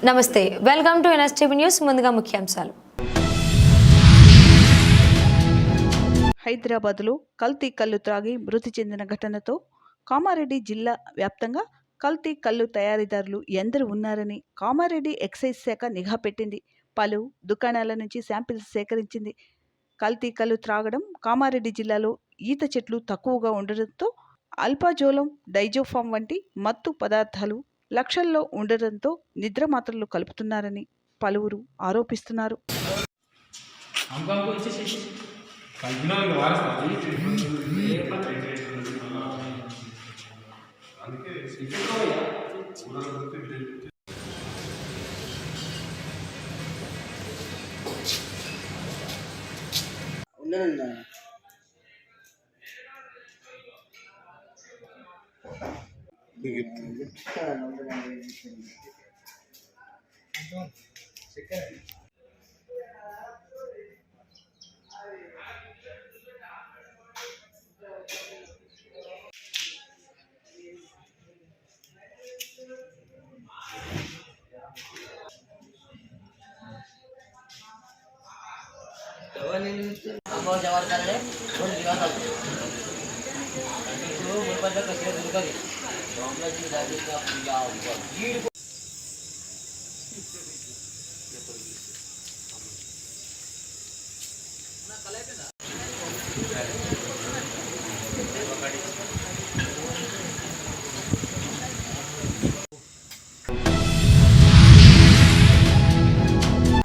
నమస్తే, welcome to NSTV news. ముందుగా ముఖ్యాంశాలు. హైదరాబాద్లో కల్తీ కల్లు త్రాగి మృతి చెందిన ఘటనతో కామారెడ్డి జిల్లా వ్యాప్తంగా కల్తీ కల్లు తయారీదారులు ఎందరు ఉన్నారని కామారెడ్డి ఎక్సైజ్ శాఖ నిఘా పెట్టింది. పలు దుకాణాల నుంచి శాంపిల్స్ సేకరించింది. కల్తీ కల్లు త్రాగడం కామారెడ్డి జిల్లాలో ఈత చెట్లు తక్కువగా ఉండడంతో అల్పాజోలం, డైజోఫామ్ వంటి మత్తు పదార్థాలు లక్షల్లో ఉండడంతో నిద్ర మాత్రలు కలుపుతున్నారని పలువురు ఆరోపిస్తున్నారు.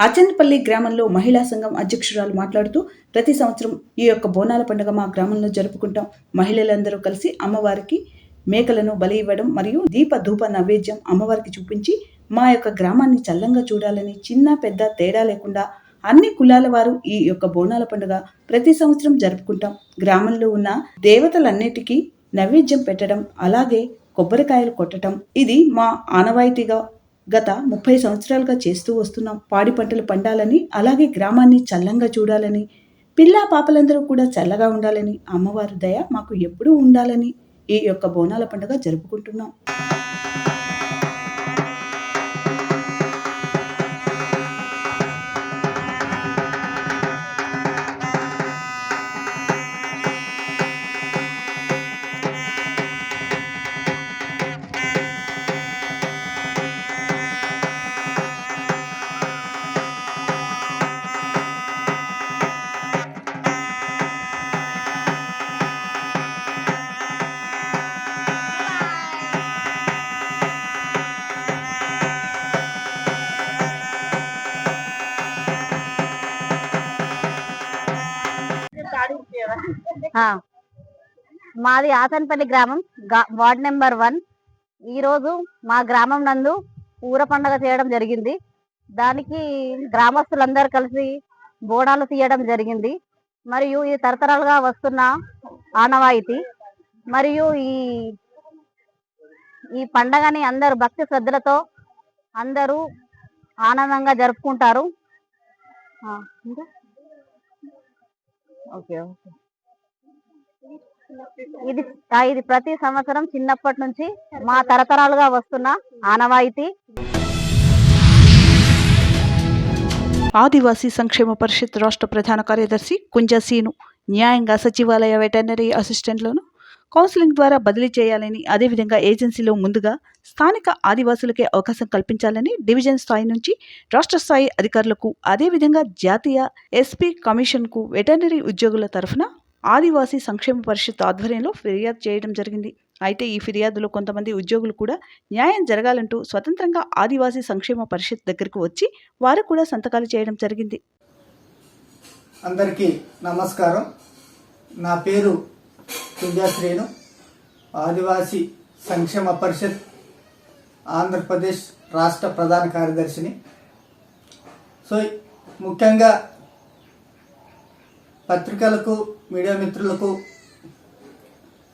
అచ్చన్పల్లి గ్రామంలో మహిళా సంఘం అధ్యక్షురాలు మాట్లాడుతూ, ప్రతి సంవత్సరం ఈ యొక్క బోనాల పండుగ మా గ్రామంలో జరుపుకుంటాం. మహిళలందరూ కలిసి అమ్మవారికి మేకలను బలి ఇవ్వడం మరియు దీప ధూప నైవేద్యం అమ్మవారికి చూపించి మా యొక్క గ్రామాన్ని చల్లంగా చూడాలని చిన్న పెద్ద తేడా లేకుండా అన్ని కులాల వారు ఈ యొక్క బోనాల పండుగ ప్రతి సంవత్సరం జరుపుకుంటాం. గ్రామంలో ఉన్న దేవతలన్నిటికీ నైవేద్యం పెట్టడం, అలాగే కొబ్బరికాయలు కొట్టడం ఇది మా ఆనవాయితీగా గత 30 సంవత్సరాలుగా చేస్తూ వస్తున్నాం. పాడి పంటలు పండాలని, అలాగే గ్రామాన్ని చల్లంగా చూడాలని, పిల్లా పాపలందరూ కూడా చల్లగా ఉండాలని, అమ్మవారి దయ మాకు ఎప్పుడూ ఉండాలని ఈ యొక్క బోనాల పండుగ జరుపుకుంటున్నాం. మాది ఆసన్పల్లి గ్రామం, వార్డ్ నెంబర్ 1. ఈరోజు మా గ్రామం నందు ఊర పండుగ చేయడం జరిగింది. దానికి గ్రామస్తులందరూ కలిసి బోనాలు తీయడం జరిగింది. మరియు ఇది తరతరాలుగా వస్తున్న ఆనవాయితీ. మరియు ఈ పండగని అందరూ భక్తి శ్రద్ధలతో అందరూ ఆనందంగా జరుపుకుంటారు. ఓకే ఓకే ఇది ప్రతి సంవత్సరం చిన్నప్పటి నుంచి మా తరతరాలుగా వస్తున్న ఆనవాయితీ. ఆదివాసీ సంక్షేమ పరిషత్ రాష్ట్ర ప్రధాన కార్యదర్శి కుంజసీను న్యాయంగా సచివాలయ వెటర్నరీ అసిస్టెంట్లను కౌన్సిలింగ్ ద్వారా బదిలీ చేయాలని, అదేవిధంగా ఏజెన్సీలో ముందుగా స్థానిక ఆదివాసులకే అవకాశం కల్పించాలని డివిజన్ స్థాయి నుంచి రాష్ట్ర స్థాయి అధికారులకు, అదేవిధంగా జాతీయ ఎస్పీ కమిషన్కు వెటర్నరీ ఉద్యోగుల తరఫున ఆదివాసీ సంక్షేమ పరిషత్ ఆధ్వర్యంలో ఫిర్యాదు చేయడం జరిగింది. అయితే ఈ ఫిర్యాదులో కొంతమంది ఉద్యోగులు కూడా న్యాయం జరగాలంటూ స్వతంత్రంగా ఆదివాసీ సంక్షేమ పరిషత్ దగ్గరకు వచ్చి వారు కూడా సంతకాలు చేయడం జరిగింది. అందరికీ నమస్కారం. నా పేరు కుంజశ్రీను, ఆదివాసీ సంక్షేమ పరిషత్ ఆంధ్రప్రదేశ్ రాష్ట్ర ప్రధాన కార్యదర్శిని. సో ముఖ్యంగా పత్రికలకు, మీడియా మిత్రులకు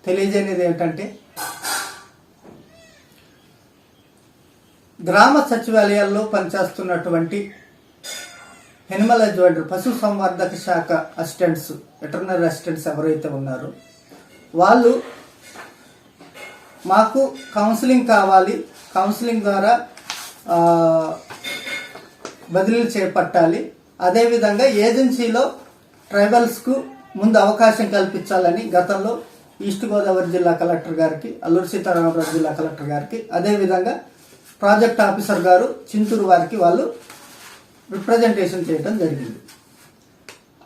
తెలియజేయనిది ఏంటంటే, గ్రామ సచివాలయాల్లో పనిచేస్తున్నటువంటి ఎనిమల్ హస్బెండరీ పశు సంవర్ధక శాఖ అసిస్టెంట్స్, వెటర్నరీ అసిస్టెంట్స్ ఎవరైతే ఉన్నారో వాళ్ళు మాకు కౌన్సిలింగ్ కావాలి, కౌన్సిలింగ్ ద్వారా బదిలీలు చేపట్టాలి. అదేవిధంగా ఏజెన్సీలో ట్రైబల్స్కు ముందు అవకాశం కల్పించాలని గతంలో ఈస్ట్ గోదావరి జిల్లా కలెక్టర్ గారికి, అల్లూరు సీతారామరాజు జిల్లా కలెక్టర్ గారికి, అదేవిధంగా ప్రాజెక్ట్ ఆఫీసర్ గారు చింతూరు వారికి వాళ్ళు రిప్రజెంటేషన్ చేయడం జరిగింది.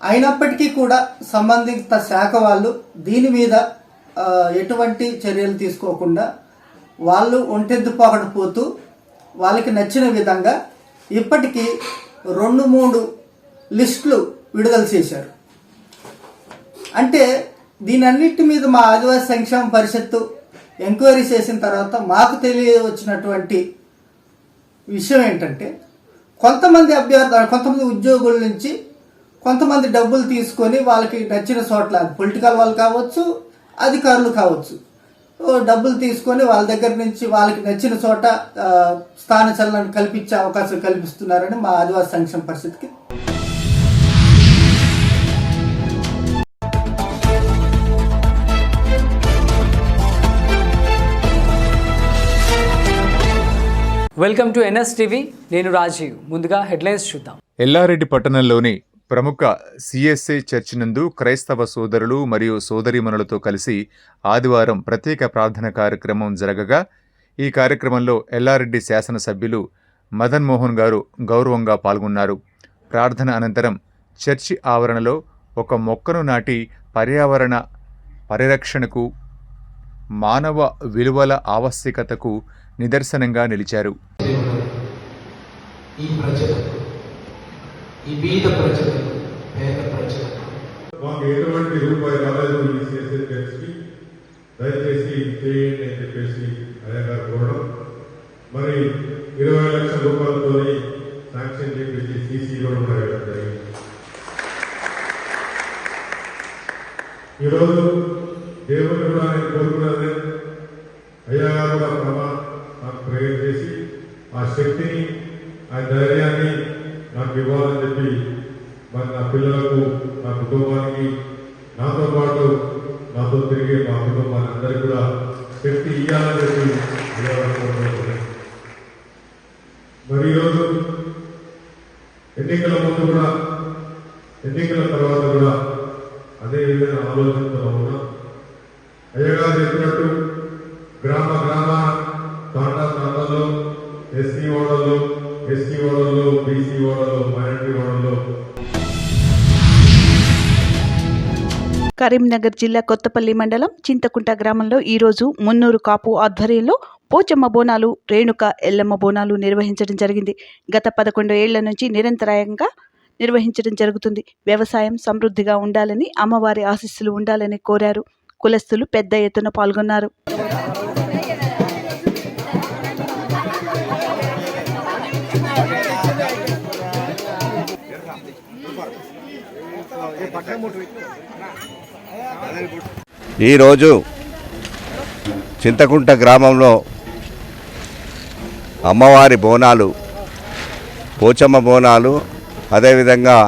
అయినప్పటికీ కూడా సంబంధిత శాఖ వాళ్ళు దీని మీద ఎటువంటి చర్యలు తీసుకోకుండా వాళ్ళు ఒంటెద్దు పోతూ వాళ్ళకి నచ్చిన విధంగా ఇప్పటికీ 2-3 లిస్టులు విడుదల చేశారు. అంటే దీనన్నిటి మీద మా ఆదివాసీ సంక్షేమ పరిషత్తు ఎంక్వైరీ చేసిన తర్వాత మాకు తెలియవచ్చినటువంటి విషయం ఏంటంటే, కొంతమంది ఉద్యోగుల నుంచి కొంతమంది డబ్బులు తీసుకొని వాళ్ళకి నచ్చిన చోట్ల, పొలిటికల్ వాళ్ళు కావచ్చు, అధికారులు కావచ్చు, డబ్బులు తీసుకొని వాళ్ళ దగ్గర నుంచి వాళ్ళకి నచ్చిన చోట స్థాన చలనం కల్పించే అవకాశం కల్పిస్తున్నారని మా ఆదివాసీ సంక్షేమ పరిషత్కి వెల్కమ్ టు NSTV. నేను రాజీవ్. ముందుగా హెడ్లైన్స్ చూద్దాం. ఎల్లారెడ్డి పట్టణంలోని ప్రముఖ CSA చర్చి నందు క్రైస్తవ సోదరులు మరియు సోదరీమణులతో కలిసి ఆదివారం ప్రత్యేక ప్రార్థన కార్యక్రమం జరగగా, ఈ కార్యక్రమంలో ఎల్లారెడ్డి శాసనసభ్యులు మదన్ మోహన్ గారు గౌరవంగా పాల్గొన్నారు. ప్రార్థన అనంతరం చర్చి ఆవరణలో ఒక మొక్కను నాటి పర్యావరణ పరిరక్షణకు, మానవ విలువల ఆవశ్యకతకు నిదర్శనంగా నిలిచారు. ఈ ప్రజలకు, ఈ బీద ప్రజలకు, పేద ప్రజలకు మాకు ఎటువంటి రూపాయి రాలేదు ఈ CSA చర్చికి, దయచేసి చేయండి అని చెప్పేసి అయ్యగారు కోరడం, మరి 20 లక్షల రూపాయలతో శాంక్షన్ చేసి CC కూడా ఇవ్వడం జరిగింది. ఈరోజు దేవుని కూడా నేను కోరుకున్నది, అయ్యగారు కూడా నాకు ప్రేయర్ చేసి ఆ శక్తిని, ఆ ధైర్యాన్ని నాకు ఇవ్వాలని చెప్పి, మరి నా పిల్లలకు, నా కుటుంబానికి, నాతో పాటు నాతో తిరిగే మా కుటుంబాన్ని అందరికీ కూడా శక్తి ఇవ్వాలని చెప్పి మరి ఈరోజు ఎన్నికల ముందు కూడా, ఎన్నికల తర్వాత కూడా అదే విధంగా ఆలోచనతో ఉన్నా. అయ్యగారు చెప్పినట్టు గ్రామ తాండాల్లో, SC ఓడల్లో, ST ఓడల్లో, BC ఓడల్లో, మైనారిటీ ఓడల్లో. కరీంనగర్ జిల్లా కొత్తపల్లి మండలం చింతకుంట గ్రామంలో ఈరోజు మున్నూరు కాపు ఆధ్వర్యంలో పోచమ్మ బోనాలు, రేణుక ఎల్లమ్మ బోనాలు నిర్వహించడం జరిగింది. గత 11 ఏళ్ల నుంచి నిరంతరాయంగా నిర్వహించడం జరుగుతుంది. వ్యవసాయం సమృద్ధిగా ఉండాలని, అమ్మవారి ఆశీస్సులు ఉండాలని కోరారు. కులస్తులు పెద్ద ఎత్తున పాల్గొన్నారు. ఈరోజు చింతకుంట గ్రామంలో అమ్మవారి బోనాలు, పోచమ్మ బోనాలు, అదేవిధంగా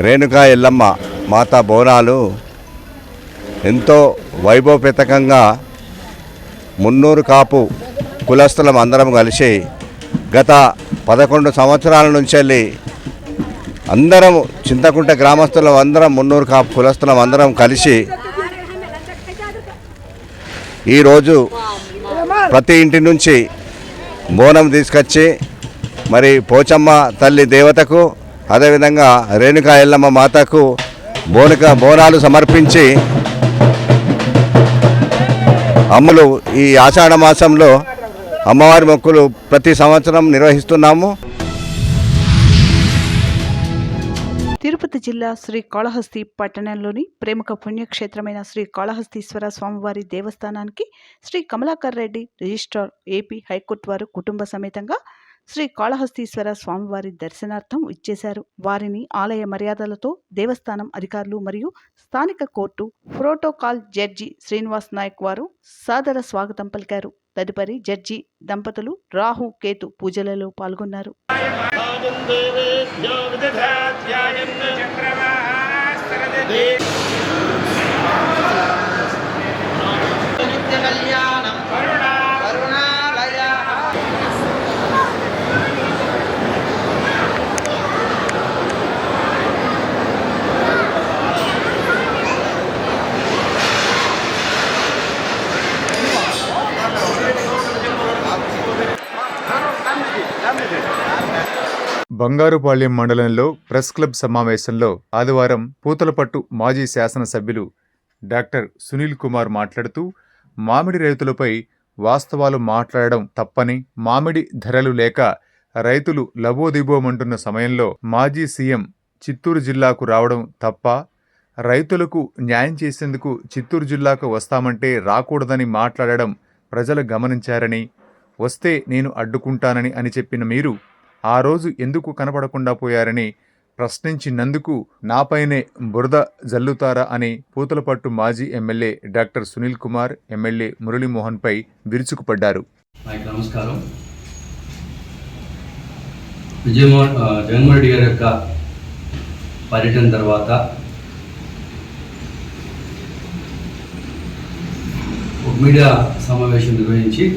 రేణుకా ఎల్లమ్మ మాతా బోనాలు ఎంతో వైభవపేతంగా మున్నూరు కాపు కులస్తులం అందరం కలిసి గత 11 సంవత్సరాల నుంచి అందరం చింతకుంట గ్రామస్తులం అందరం, మున్నూరు కాపు కులస్తులం అందరం కలిసి ఈరోజు ప్రతి ఇంటి నుంచి బోనం తీసుకొచ్చి మరి పోచమ్మ తల్లి దేవతకు, అదేవిధంగా రేణుకా ఎల్లమ్మ మాతకు బోనాలు సమర్పించి అమ్ములు ఈ ఆషాఢ మాసంలో అమ్మవారి మొక్కులు ప్రతి సంవత్సరం నిర్వహిస్తున్నాము. తిరుపతి జిల్లా శ్రీకాళహస్తి పట్టణంలోని ప్రముఖ పుణ్యక్షేత్రమైన శ్రీకాళహస్తీశ్వర స్వామివారి దేవస్థానానికి Shri Kamalakar Reddy registrar, AP high court వారు కుటుంబ సమేతంగా శ్రీకాళహస్తీశ్వర స్వామివారి దర్శనార్థం ఇచ్చేశారు. వారిని ఆలయ మర్యాదలతో దేవస్థానం అధికారులు మరియు స్థానిక court protocol judge Srinivas Nayak వారు సాదర స్వాగతం పలికారు. తదుపరి జడ్జి దంపతులు రాహు కేతు పూజలలో పాల్గొన్నారు. బంగారుపాళ్యం మండలంలో ప్రెస్ క్లబ్ సమావేశంలో ఆదివారం పూతలపట్టు మాజీ శాసనసభ్యులు డాక్టర్ సునీల్ కుమార్ మాట్లాడుతూ మామిడి రైతులపై వాస్తవాలు మాట్లాడడం తప్పని, మామిడి ధరలు లేక రైతులు లబోదిబోమంటున్న సమయంలో మాజీ సీఎం చిత్తూరు జిల్లాకు రావడం తప్ప, రైతులకు న్యాయం చేసేందుకు చిత్తూరు జిల్లాకు వస్తామంటే రాకూడదని మాట్లాడడం ప్రజలు గమనించారని, వస్తే నేను అడ్డుకుంటానని అని చెప్పిన మీరు ఆ రోజు ఎందుకు కనపడకుండా పోయారని ప్రశ్నించినందుకు నాపైనే బురద జల్లుతారా అని పూతలపట్టు మాజీ MLA doctor Sunil Kumar MLA మురళీమోహన్పై విరుచుకుపడ్డారు. నమస్కారం. జగన్మోహన్ రెడ్డి గారి యొక్క పర్యటన తర్వాత ఒక మీడియా సమావేశం నిర్వహించి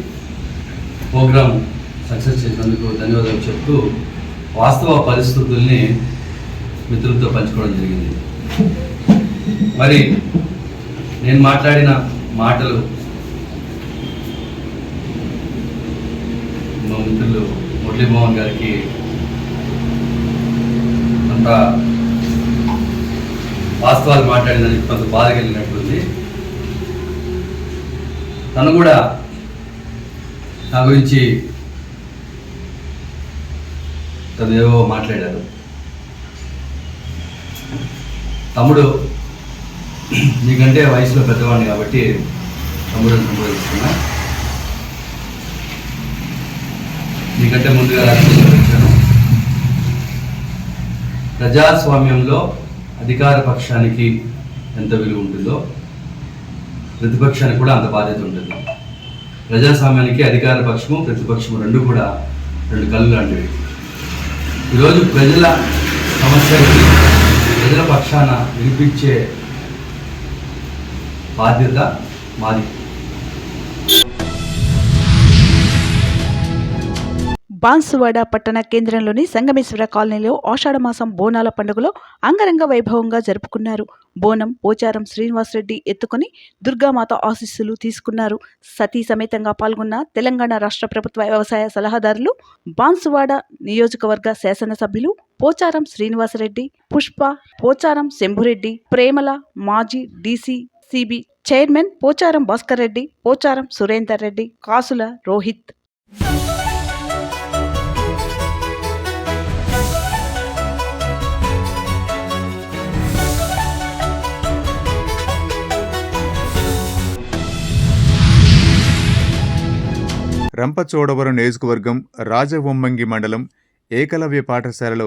ప్రోగ్రాం సక్సెస్ చేసినందుకు ధన్యవాదాలు చెప్తూ వాస్తవ పరిస్థితుల్ని మిత్రులతో పంచుకోవడం జరిగింది. మరి నేను మాట్లాడిన మాటలు మా మిత్రులు మురళీమోహన్ గారికి అంత వాస్తవాలు మాట్లాడినందుకు కొంత బాధ కలిగినట్టుంది. తను కూడా నా గురించి తనేవో మాట్లాడారు. తమ్ముడు, నీకంటే వయసులో పెద్దవాడిని కాబట్టి తమ్ముడిని సంబోధిస్తున్నా. నీకంటే ముందుగా రాజకీయాల్లో వచ్చాను. ప్రజాస్వామ్యంలో అధికార పక్షానికి ఎంత విలువ ఉంటుందో ప్రతిపక్షానికి కూడా అంత బాధ్యత ఉంటుంది. ప్రజాస్వామ్యానికి అధికార పక్షము ప్రతిపక్షము రెండు కూడా రెండు కళ్ళు లాంటివి. ఈరోజు ప్రజల సమస్యలకి ప్రజల పక్షాన వినిపించే బాధ్యత మాది. బాన్సువాడ పట్టణ కేంద్రంలోని సంగమేశ్వర కాలనీలో ఆషాఢమాసం బోనాల పండుగలో అంగరంగ వైభవంగా జరుపుకున్నారు. బోనం పోచారం శ్రీనివాసరెడ్డి ఎత్తుకొని దుర్గామాత ఆశీస్సులు తీసుకున్నారు. సతీ సమేతంగా పాల్గొన్న తెలంగాణ రాష్ట్ర ప్రభుత్వ వ్యవసాయ సలహాదారులు, బాన్సువాడ నియోజకవర్గ శాసనసభ్యులు పోచారం శ్రీనివాసరెడ్డి, పుష్ప, పోచారం శంభురెడ్డి, ప్రేమల, మాజీ DC CB chairman Pocharam Bhaskar Reddy, Pocharam Surender Reddy, Kasula Rohit. Rampachodavaram నియోజకవర్గం రాజవొమ్మంగి మండలం ఏకలవ్య పాఠశాలలో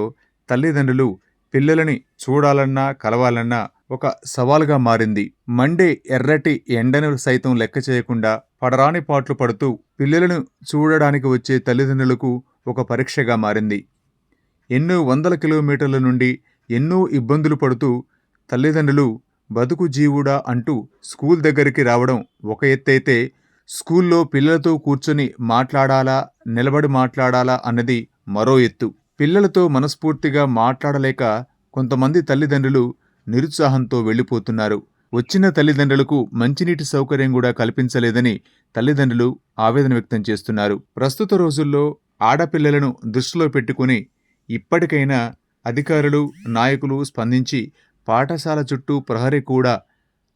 తల్లిదండ్రులు పిల్లలని చూడాలన్నా కలవాలన్నా ఒక సవాలుగా మారింది. మండే ఎర్రటి ఎండను సైతం లెక్క చేయకుండా పడరాని పాట్లు పడుతూ పిల్లలను చూడడానికి వచ్చే తల్లిదండ్రులకు ఒక పరీక్షగా మారింది. ఎన్నో వందల కిలోమీటర్ల నుండి ఎన్నో ఇబ్బందులు పడుతూ తల్లిదండ్రులు బతుకు జీవుడా అంటూ స్కూల్ దగ్గరికి రావడం ఒక ఎత్తైతే, స్కూల్లో పిల్లలతో కూర్చొని మాట్లాడాలా, నిలబడి మాట్లాడాలా అన్నది మరో ఎత్తు. పిల్లలతో మనస్ఫూర్తిగా మాట్లాడలేక కొంతమంది తల్లిదండ్రులు నిరుత్సాహంతో వెళ్ళిపోతున్నారు. వచ్చిన తల్లిదండ్రులకు మంచినీటి సౌకర్యం కూడా కల్పించలేదని తల్లిదండ్రులు ఆవేదన వ్యక్తం చేస్తున్నారు. ప్రస్తుత రోజుల్లో ఆడపిల్లలను దృష్టిలో పెట్టుకుని ఇప్పటికైనా అధికారులు, నాయకులు స్పందించి పాఠశాల చుట్టూ ప్రహరీ కూడా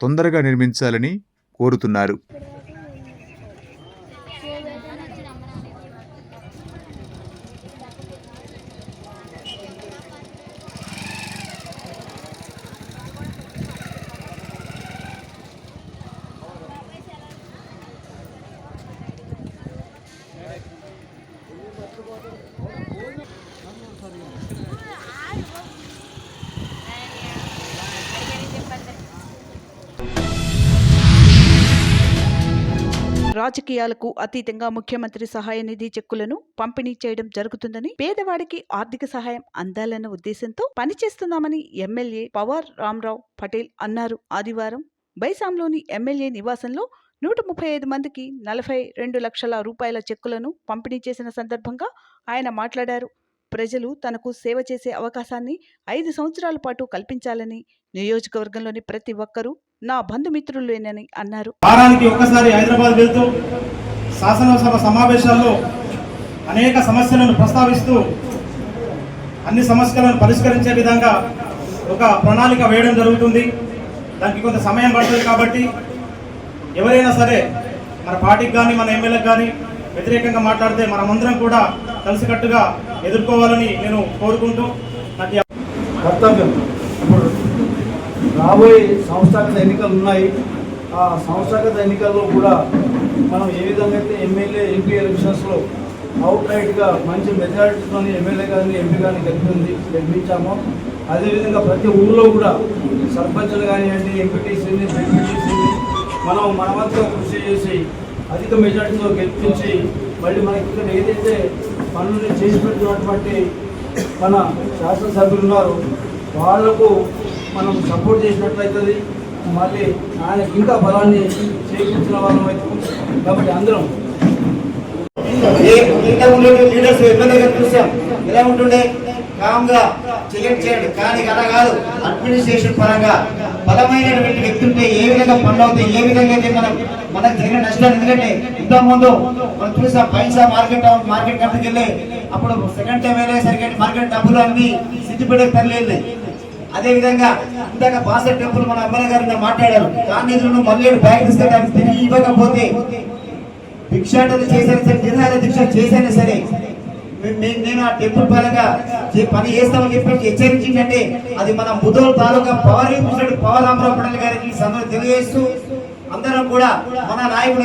తొందరగా నిర్మించాలని కోరుతున్నారు. రాజకీయాలకు అతీతంగా ముఖ్యమంత్రి సహాయ నిధి చెక్కులను పంపిణీ చేయడం జరుగుతుందని, పేదవాడికి ఆర్థిక సహాయం అందాలన్న ఉద్దేశంతో పనిచేస్తున్నామని ఎమ్మెల్యే పవార్ రామ్రావు పటేల్ అన్నారు. ఆదివారం బైసాంలోని ఎమ్మెల్యే నివాసంలో 135 మందికి 42 లక్షల రూపాయల చెక్కులను పంపిణీ చేసిన సందర్భంగా ఆయన మాట్లాడారు. ప్రజలు తనకు సేవ చేసే అవకాశాన్ని 5 సంవత్సరాల పాటు కల్పించాలని, నియోజకవర్గంలోని ప్రతి ఒక్కరూ నా బంధుమిత్రులేనని అన్నారు. వారానికి ఒకసారి హైదరాబాద్ వెళ్తూ శాసనసభ సమావేశాల్లో అనేక సమస్యలను ప్రస్తావిస్తూ అన్ని సమస్యలను పరిష్కరించే విధంగా ఒక ప్రణాళిక వేయడం జరుగుతుంది. దానికి కొంత సమయం పడుతుంది కాబట్టి ఎవరైనా సరే మన పార్టీకి కానీ మన ఎమ్మెల్యేకి కానీ వ్యతిరేకంగా మాట్లాడితే మనమందరం కూడా కలిసికట్టుగా ఎదుర్కోవాలని నేను కోరుకుంటూ నాకు కర్తవ్యం. ఇప్పుడు రాబోయే సంస్థాగత ఎన్నికలు ఉన్నాయి. ఆ సంస్థాగత ఎన్నికల్లో కూడా మనం ఏ విధంగా అయితే ఎమ్మెల్యే ఎంపీ ఎలక్షన్స్లో అవుట్ రైట్గా మంచి మెజారిటీతో ఎమ్మెల్యే గారిని ఎంపీ గారిని గెలిపించామో అదేవిధంగా ప్రతి ఊళ్ళో కూడా సర్పంచ్లు కానివ్వండి, ఎంపీటీసీని, జెడ్పీటీసీని మనం మనవంతుగా కృషి చేసి అధిక మెజారిటీతో గెలిపించి మళ్ళీ మనకి ఇక్కడ ఏదైతే పనులు చేసి పెట్టినటువంటి మన శాసనసభ్యులు ఉన్నారు వాళ్లకు మనం సపోర్ట్ చేసినట్లయితుంది. మళ్ళీ ఆయనకి ఇంకా బలాన్ని చేకూర్చిన వాళ్ళం అవుతుంది. కాబట్టి అందరం లీడర్స్ ఎమ్మెల్యే గారు చూసాం ఎలా ఉంటుండే కామ్గా చేయండి. కానీ అలా కాదు, అడ్మినిస్ట్రేషన్ పరంగా బలమైనటువంటి వ్యక్తి ఉంటే ఏ విధంగా పనులు అవుతాయి, ఏ విధంగా అయితే మనకు జరిగిన నష్టాలు. ఎందుకంటే ఇంతకుముందు మనం చూసాం పైసా మార్కెట్ కంపెనీకి వెళ్ళి అప్పుడు సెకండ్ టైం వెళ్ళేసరికి మార్కెట్ డబ్బులు అన్ని సిద్ధిపడే తరలి. అదే విధంగా ఇందాక బాసర్ టెంపుల్ మన ఎమ్మెల్యే గారు మాట్లాడారు. దాని నిధులను మళ్ళీ బ్యాగ్ తీసుకెళ్ళి తిరిగి ఇవ్వకపోతే భిక్షాటన చేసైనా సరే, నిరాహార దీక్ష చేసైనా సరే నేను ఆ టెంపుల్ పరంగా పని చేస్తామని చెప్పి హెచ్చరించిందంటే అది మన ముదోల్ తాలూకా పవర్ రామరావు పటేల్ గారికి తెలియజేస్తూ అందరం కూడా మన నాయకుడు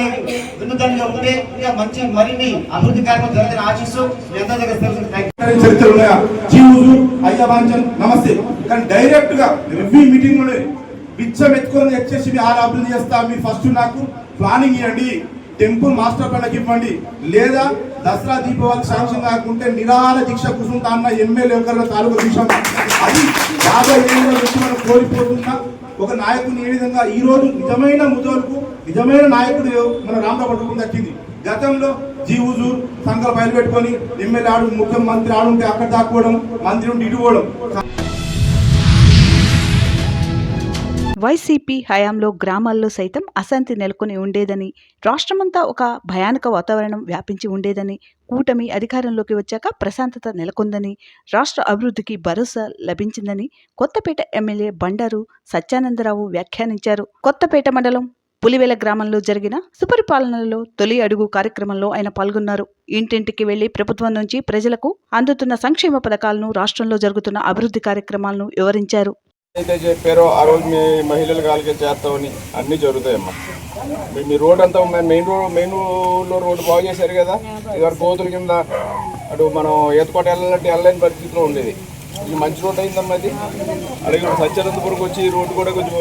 వెన్నుదన్నుగా ఉంటే ఇంకా మంచి మరిన్ని అభివృద్ధి కార్యక్రమం జరుగుతుందని ఆశిస్తూ మీ అందరి దగ్గర చరిత్రలు ఉన్నాయా? జీవులు అయ్యా వాంచన్ నమస్తే. కానీ డైరెక్ట్ గా రివ్యూ మీటింగ్ లో బిచ్చం ఎత్తుకొని వచ్చేసి మీ ఆరు అభివృద్ధి చేస్తా, మీరు ఫస్ట్ నాకు ప్లానింగ్ ఇవ్వండి, టెంపుల్ మాస్టర్ ప్లాన్కి ఇవ్వండి, లేదా దసరా దీపావళి శాంక్షన్ కాకుంటే నిరాహార దీక్ష కూర్చుంటా అన్న ఎమ్మెల్యే ఒకరి తాలూకా విషయం. అది 50 ఏళ్ళ నుంచి మనం కోల్పోతున్నా ఒక నాయకుని ఏ విధంగా ఈ రోజు నిజమైన ముదోలకు నిజమైన నాయకుడు మన రామరావు పట్టుకుని దక్కింది. గతంలో జీవుజూర్ సంఘాలు బయలుపెట్టుకొని ఎమ్మెల్యే ఆడు ముఖ్యమంత్రి ఆడుంటే అక్కడ దాక్కోవడం, మంత్రి ఉంటే ఇటు పోవడం. వైసీపీ హయాంలో గ్రామాల్లో సైతం అశాంతి నెలకొని ఉండేదని, రాష్ట్రమంతా ఒక భయానక వాతావరణం వ్యాపించి ఉండేదని, కూటమి అధికారంలోకి వచ్చాక ప్రశాంతత నెలకొందని, రాష్ట్ర అభివృద్ధికి భరోసా లభించిందని కొత్తపేట ఎమ్మెల్యే బండారు సత్యానందరావు వ్యాఖ్యానించారు. కొత్తపేట మండలం పులివెల గ్రామంలో జరిగిన సుపరిపాలనలో తొలి అడుగు కార్యక్రమంలో ఆయన పాల్గొన్నారు. ఇంటింటికి వెళ్లి ప్రభుత్వం నుంచి ప్రజలకు అందుతున్న సంక్షేమ పథకాలను, రాష్ట్రంలో జరుగుతున్న అభివృద్ధి కార్యక్రమాలను వివరించారు. అయితే చెప్పారో ఆ రోజు మీ మహిళలు కాలికే చేస్తామని అన్నీ జరుగుతాయమ్మా. మీ రోడ్ అంతా మెయిన్లో రోడ్డు బాగు చేశారు కదా. ఇవాళ గోతుల కింద అటు మనం ఎత్తుకోట వెళ్ళాలంటే వెళ్ళలేని పరిస్థితిలో ఉండేది. ఇది మంచి రోడ్ అయిందమ్మా. అది అలాగే సత్యానందపురంకి వచ్చి రోడ్డు కూడా కొంచెం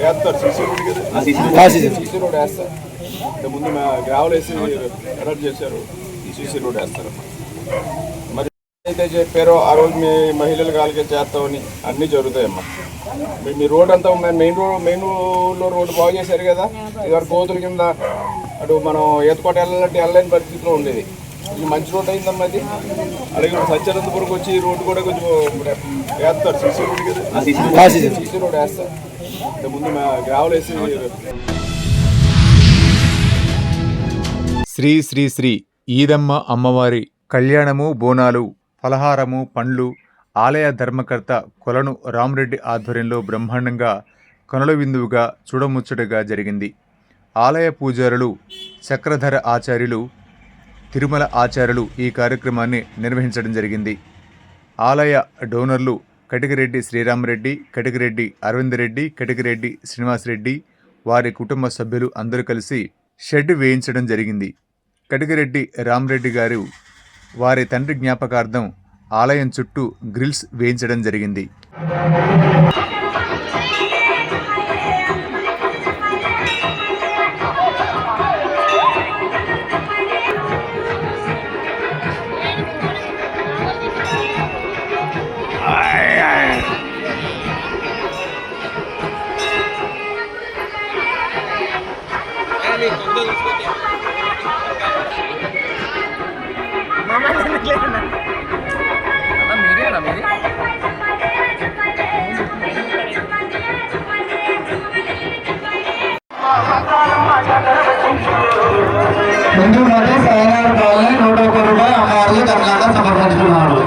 వేస్తారు, సీసీ రోడ్ కదా, సీసీ రోడ్ వేస్తారు. ముందు గ్రావెల్ వేసి అలర్ట్ చేశారు, సీసీ రోడ్ వేస్తారమ్మా. మరి అయితే చెప్పారో ఆ రోజు మీ మహిళలు కాలికే చేస్తామని అన్నీ జరుగుతాయమ్మా. మీ రోడ్ అంతా మెయిన్లో రోడ్డు బాగు చేశారు కదా. ఇవాళ గోతుల కింద అటు మనం ఎత్తుకోట వెళ్ళాలంటే వెళ్ళలేని పరిస్థితిలో ఉండేది. ఇది మంచి రోడ్ అయిందమ్మా. అది అలాగే సత్యానందపురంకి వచ్చి రోడ్డు కూడా కొంచెం వేస్తారు, సీసీ రోడ్ కదా, సీసీ రోడ్ వేస్తారు. ముందు గ్రావెల్ వేసి. శ్రీ శ్రీ శ్రీ ఈదమ్మ అమ్మవారి కళ్యాణము, బోనాలు, ఫలహారము, పండ్లు ఆలయ ధర్మకర్త కొలను రామరెడ్డి ఆధ్వర్యంలో బ్రహ్మాండంగా కనుల విందువుగా చూడముచ్చటగా జరిగింది. ఆలయ పూజారులు చక్రధర ఆచార్యులు, తిరుమల ఆచార్యులు ఈ కార్యక్రమాన్ని నిర్వహించడం జరిగింది. ఆలయ డోనర్లు కటికిరెడ్డి శ్రీరామరెడ్డి, కటికిరెడ్డి అరవింద్ రెడ్డి, కటికిరెడ్డి శ్రీనివాసరెడ్డి, వారి కుటుంబ సభ్యులు అందరూ కలిసి షెడ్ వేయించడం జరిగింది. కటికిరెడ్డి రామరెడ్డి గారు వారి తండ్రి జ్ఞాపకార్థం ఆలయం చుట్టూ గ్రిల్స్ వేయించడం జరిగింది. హిందూ మత 101 రూపాయలు అమ్మవారికి కర్ణాటక సమర్పించుకున్నారు.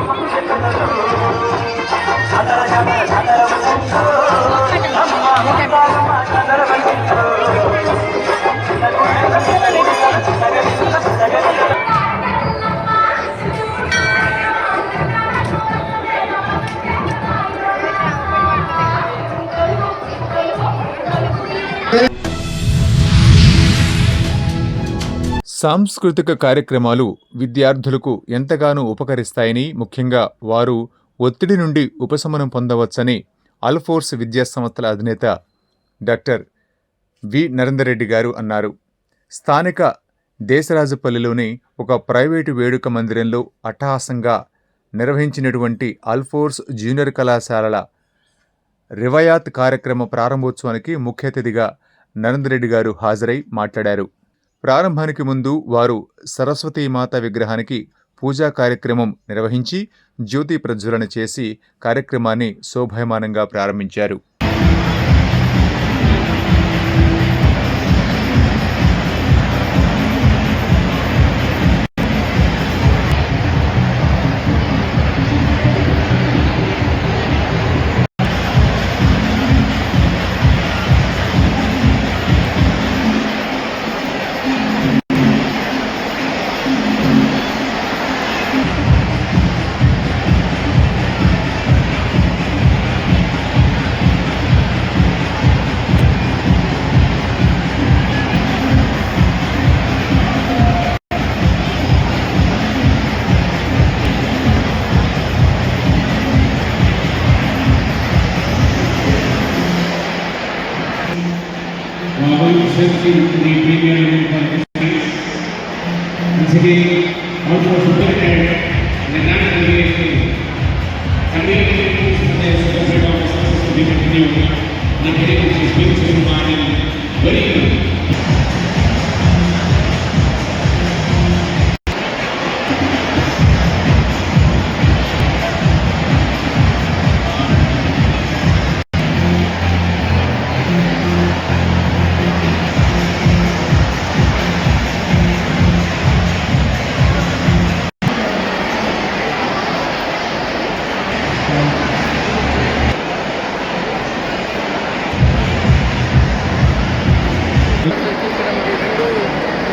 సాంస్కృతిక కార్యక్రమాలు విద్యార్థులకు ఎంతగానో ఉపకరిస్తాయని, ముఖ్యంగా వారు ఒత్తిడి నుండి ఉపశమనం పొందవచ్చని అల్ఫోర్స్ విద్యా సంస్థల అధినేత డాక్టర్ వి నరేందర్ రెడ్డి గారు అన్నారు. స్థానిక దేశరాజపల్లిలోని ఒక ప్రైవేటు వేడుక మందిరంలో అట్టహాసంగా నిర్వహించినటువంటి అల్ఫోర్స్ జూనియర్ కళాశాలల రివాయాత్ కార్యక్రమ ప్రారంభోత్సవానికి ముఖ్య అతిథిగా నరేందర్ రెడ్డి గారు హాజరై మాట్లాడారు. ప్రారంభానికి ముందు వారు సరస్వతీమాత విగ్రహానికి పూజా కార్యక్రమం నిర్వహించి జ్యోతి ప్రజ్వలన చేసి కార్యక్రమాన్ని శోభాయమానంగా ప్రారంభించారు.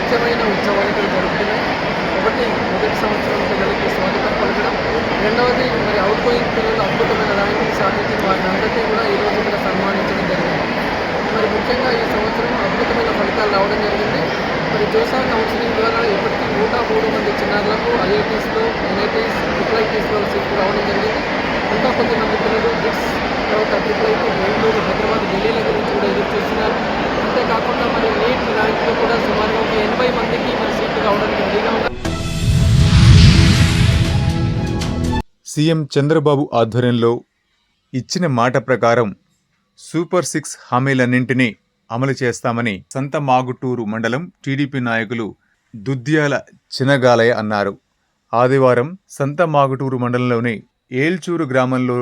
ముఖ్యమైన ఉత్సవాలు ఇక్కడ జరుగుతున్నాయి. మొదటి సంవత్సరం పిల్లలకి స్వాగతం పలకడం, రెండవది మరి అవుట్ గోయింగ్ పిల్లలు అద్భుతమైన ర్యాంకులు సాధించిన వారిని అందరికీ కూడా ఈరోజు ఇక్కడ సన్మానించడం జరిగింది. మరి ముఖ్యంగా ఈ సంవత్సరం అద్భుతమైన ఫలితాలు రావడం జరిగింది. మరి జోసా కౌన్సిలింగ్ ద్వారా ఇప్పటికీ 103 మంది చిన్నారులకు ఐఐటీస్లో, ఎన్ఐటీస్, ట్రిపుల్ సీట్లు రావడం జరిగింది. ఇంకా కొంతమంది పిల్లలు బిట్స్ తర్వాత ట్రిపుల్ బెంగళూరు, హైదరాబాద్, ఢిల్లీల గురించి కూడా ఎదురు చూస్తున్నారు. అంతేకాకుండా మరి నీట్ ర్యాంక్లో కూడా సుమారుగా ఒక 80 మందికి మరి సీట్లు రావడానికి రెడీగా ఉన్నారు. సీఎం చంద్రబాబు ఆధ్వర్యంలో ఇచ్చిన మాట ప్రకారం సూపర్ 6 హామీలన్నింటినీ అమలు చేస్తామని సంతమాగుటూరు మండలం టీడీపీ నాయకులు దుద్యాల చినగాలయ్య అన్నారు. ఆదివారం సంతమాగుటూరు మండలంలోని ఏల్చూరు గ్రామంలో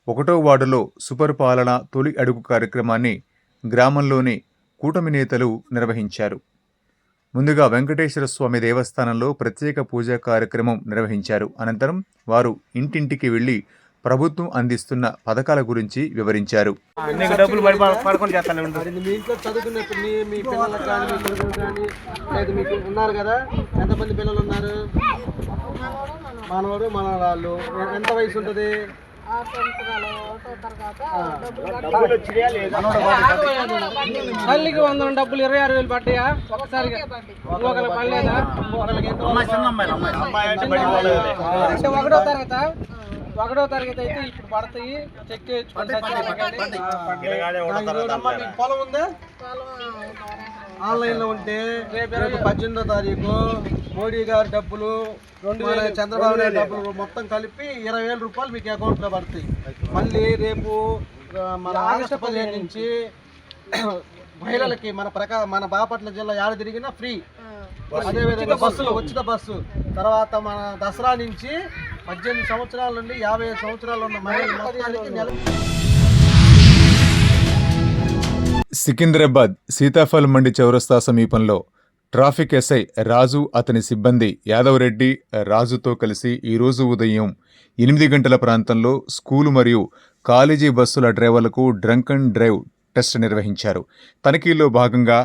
1వ వార్డులో సుపరిపాలన తొలి అడుగు కార్యక్రమాన్ని గ్రామంలోని కూటమి నేతలు నిర్వహించారు. ముందుగా వెంకటేశ్వర స్వామి దేవస్థానంలో ప్రత్యేక పూజా కార్యక్రమం నిర్వహించారు. అనంతరం వారు ఇంటింటికి వెళ్లి ప్రభుత్వం అందిస్తున్న పథకాల గురించి వివరించారు. మీ ఇంట్లో చదువుకున్నప్పుడు మీ పిల్లలకు కానీ మీ కొడుకులు కానీ లేదు మీకు ఉన్నారు కదా, ఎంతమంది పిల్లలు ఉన్నారు? మనవాడు మనవాళ్ళు ఎంత వయసు ఉంటుంది? తల్లికి 100 డబ్బులు 26,000 పడ్డాయా ఒకసారిగా? ఇంకొకరికి పడలేదా? అంటే ఒకటో తరగతి అయితే ఇప్పుడు పడతాయి, చెక్ చేయించుకోండి. పొలం ఉందా? ఆన్లైన్లో ఉంటే రేపు 18వ తారీఖు మోడీ గారి డబ్బులు, 2000 చంద్రబాబు నాయుడు డబ్బులు మొత్తం కలిపి 20,000 రూపాయలు మీకు అకౌంట్లో పడతాయి. మళ్ళీ రేపు మన ఆగస్టు 15 నుంచి మహిళలకి మన బాపట్ల జిల్లా ఏడ తిరిగినా ఫ్రీ. అదేవిధంగా బస్సులు ఉచిత బస్సు. తర్వాత మన దసరా నుంచి 18 సంవత్సరాల నుండి 55 సంవత్సరాలు ఉన్న మహిళలు మొత్తానికి నెల. సికింద్రాబాద్ సీతాఫల్ మండి చౌరస్తా సమీపంలో ట్రాఫిక్ ఎస్ఐ రాజు, అతని సిబ్బంది యాదవరెడ్డి, రాజుతో కలిసి ఈరోజు ఉదయం 8 గంటల ప్రాంతంలో స్కూలు మరియు కాలేజీ బస్సుల డ్రైవర్లకు డ్రంక్ అండ్ డ్రైవ్ టెస్ట్ నిర్వహించారు. తనిఖీల్లో భాగంగా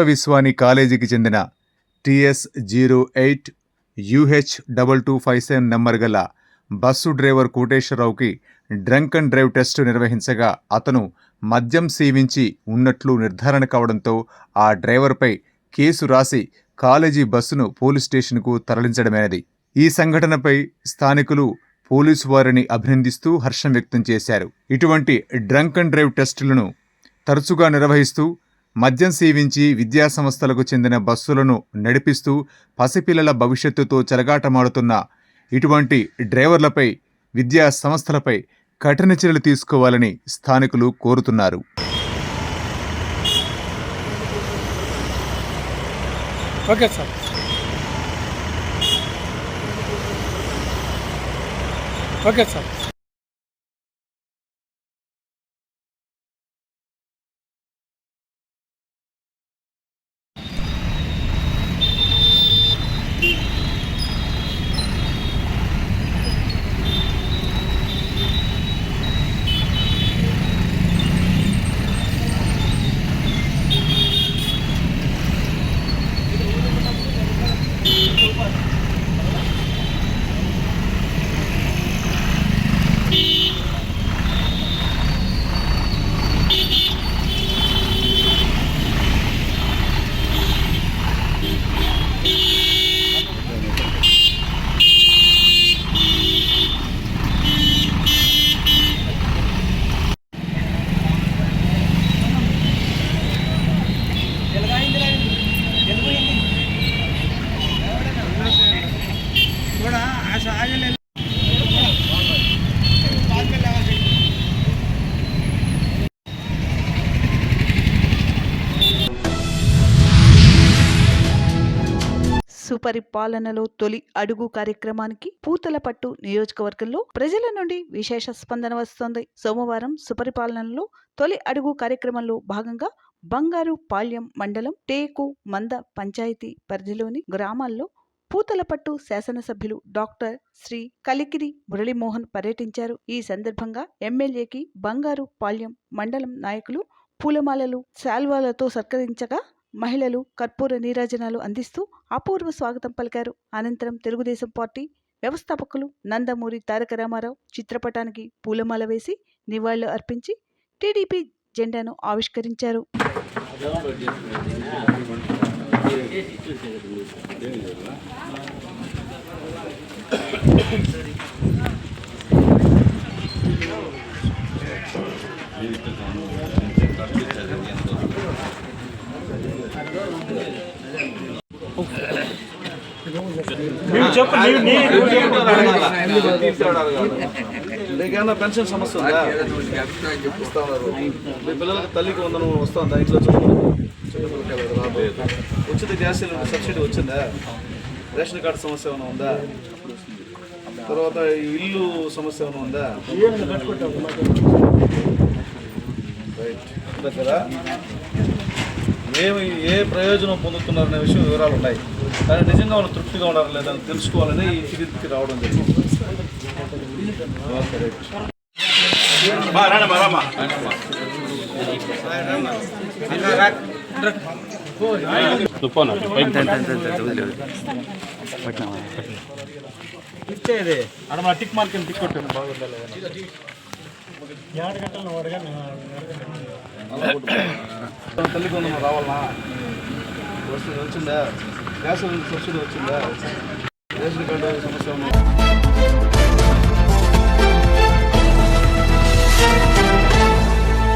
విశ్వాని కాలేజీకి చెందిన TS08 UH2257 నెంబర్ గల బస్సు డ్రైవర్ కోటేశ్వరరావుకి డ్రంక్ అండ్ డ్రైవ్ టెస్ట్ నిర్వహించగా అతను మద్యం సేవించి ఉన్నట్లు నిర్ధారణ కావడంతో ఆ డ్రైవర్పై కేసు రాసి కాలేజీ బస్సును పోలీస్ స్టేషన్కు తరలించడమైనది. ఈ సంఘటనపై స్థానికులు పోలీసు వారిని అభినందిస్తూ హర్షం వ్యక్తం చేశారు. ఇటువంటి డ్రంక్ అండ్ డ్రైవ్ టెస్టులను తరచుగా నిర్వహిస్తూ మద్యం సేవించి విద్యాసంస్థలకు చెందిన బస్సులను నడిపిస్తూ పసిపిల్లల భవిష్యత్తుతో చెలగాటమాడుతున్న ఇటువంటి డ్రైవర్లపై విద్యా సంస్థలపై కఠిన చర్యలు తీసుకోవాలని స్థానికులు కోరుతున్నారు. Okay sir. Okay sir. సుపరిపాలనలో తొలి అడుగు కార్యక్రమానికి పూతలపట్టు నియోజకవర్గంలో ప్రజల నుండి విశేష స్పందన వస్తోంది. సోమవారం సుపరిపాలనలో తొలి అడుగు కార్యక్రమంలో భాగంగా బంగారు పాళ్యం మండలం టేకు మంద పంచాయతీ పరిధిలోని గ్రామాల్లో పూతలపట్టు శాసనసభ్యులు డాక్టర్ శ్రీ కలికిరి మురళీమోహన్ పర్యటించారు. ఈ సందర్భంగా ఎమ్మెల్యేకి బంగారు పాళ్యం మండలం నాయకులు పూలమాలలు శాల్వాలతో సత్కరించగా మహిళలు కర్పూర నీరాజనాలు అందిస్తూ అపూర్వ స్వాగతం పలికారు. అనంతరం తెలుగుదేశం పార్టీ వ్యవస్థాపకులు నందమూరి తారక రామారావు చిత్రపటానికి పూలమాల వేసి నివాళులు అర్పించి టీడీపీ జెండాను ఆవిష్కరించారు. మీకేమన్నా పెన్షన్ సమస్య ఉందా? మీ పిల్లలకు తల్లికి వందనం వస్తుందా? ఇంట్లో ఉచిత గ్యాస్ సిలిండర్ సబ్సిడీ వచ్చిందా? రేషన్ కార్డు సమస్య ఏమైనా ఉందా? తర్వాత ఇల్లు సమస్య ఏమైనా ఉందా? రైట్ కదా. ఏ ప్రయోజనం పొందుతున్నారనే విషయం వివరాలు ఉన్నాయి. కానీ నిజంగా వాళ్ళు తృప్తిగా ఉన్నారా లేదని తెలుసుకోవాలని ఈ చికిత్సకి రావడం జరిగింది. ఇచ్చేది అక్కడ మన టిక్ మార్కెట్ టిక్ కొట్టాను బాగుందా లేదా తల్లికి వందనం రావాలన్నా వచ్చిందా? గ్యాస్ సబ్సిడీ వచ్చిందా? రేషన్ కార్డు సమస్య